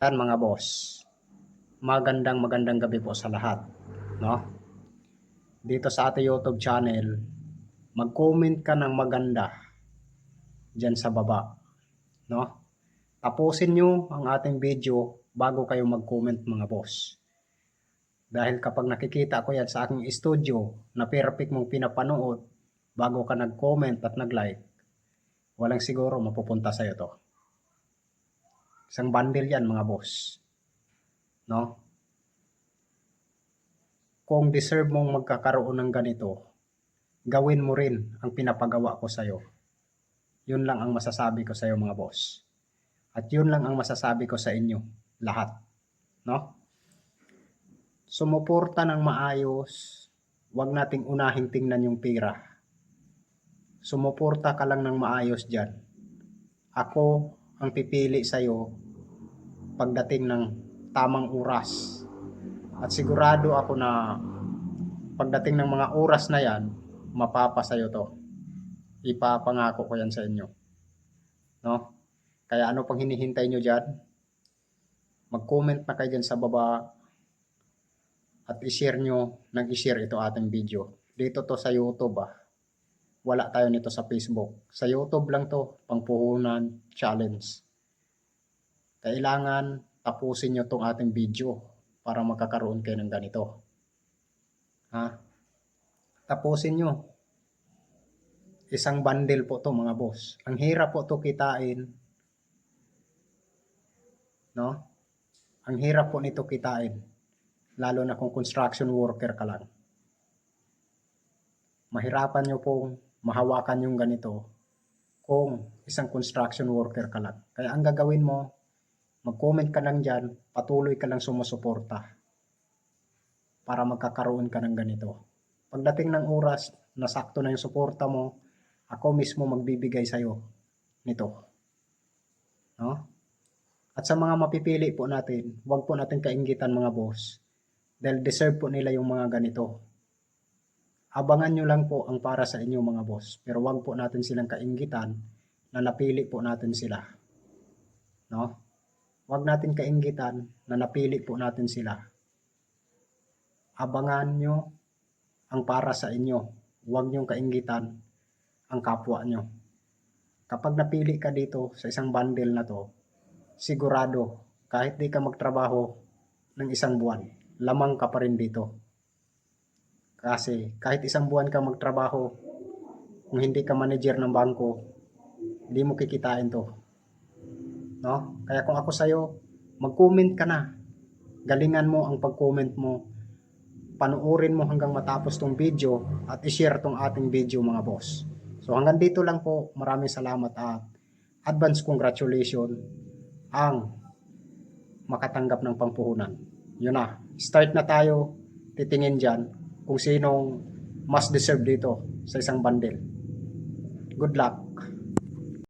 Yan mga boss, magandang gabi po sa lahat, no? Dito sa ating YouTube channel, mag-comment ka ng maganda diyan sa baba, no? Tapusin nyo ang ating video bago kayo mag-comment mga boss. Dahil kapag nakikita ko yan sa aking studio na perfect mong pinapanood bago ka nag-comment at nag-like, walang siguro mapupunta sa'yo to. Isang bundle yan mga boss, no? Kung deserve mong magkakaroon ng ganito, gawin mo rin ang pinapagawa ko sa'yo. Yun lang ang masasabi ko sa'yo mga boss. At yun lang ang masasabi ko sa inyo, lahat. No? Sumuporta ng maayos, wag nating unahing tingnan yung pera. Sumuporta ka lang ng maayos dyan. Ako ang pipili sa'yo pagdating ng tamang oras. At sigurado ako na pagdating ng mga oras na yan, mapapasayo to. Ipapangako ko yan sa inyo. No? Kaya ano pang hinihintay nyo dyan? Mag-comment na kayo dyan sa baba at i-share nyo nang i-share ito ating video. Dito to sa YouTube Wala tayo nito sa Facebook. Sa YouTube lang to, pangpuhunan challenge. Kailangan tapusin nyo tong ating video para magkakaroon kayo ng ganito. Ha? Tapusin nyo. Isang bundle po to mga boss. Ang hirap po to kitain. No? Ang hirap po nito kitain. Lalo na kung construction worker ka lang. Mahirapan nyo pong mahawakan yung ganito kung isang construction worker ka lang. Kaya ang gagawin mo, mag-comment ka lang dyan, patuloy ka lang sumusuporta para magkakaroon ka ng ganito. Pagdating ng oras, nasakto na yung suporta mo, ako mismo magbibigay sa'yo nito. No? At sa mga mapipili po natin, huwag po natin kainggitan mga boss. Dahil deserve po nila yung mga ganito. Abangan nyo lang po ang para sa inyo mga boss. Pero huwag po natin silang kainggitan na napili po natin sila. No? Huwag natin kainggitan na napili po natin sila. Abangan nyo ang para sa inyo. Huwag nyo kainggitan ang kapwa nyo. Kapag napili ka dito sa isang bundle na to, sigurado kahit di ka magtrabaho ng isang buwan, lamang ka pa rin dito. Kasi kahit isang buwan ka magtrabaho, kung hindi ka manager ng bangko, hindi mo kikitain to. No? Kaya kung ako sa'yo, mag-comment ka na. Galingan mo ang pag-comment mo. Panuorin mo hanggang matapos tong video at i-share tong ating video mga boss. So hanggang dito lang po. Maraming salamat at advance congratulations ang makatanggap ng pampuhunan. Yun na. Start na tayo. Titingin dyan kung sinong mas deserve dito sa isang bundle. Good luck.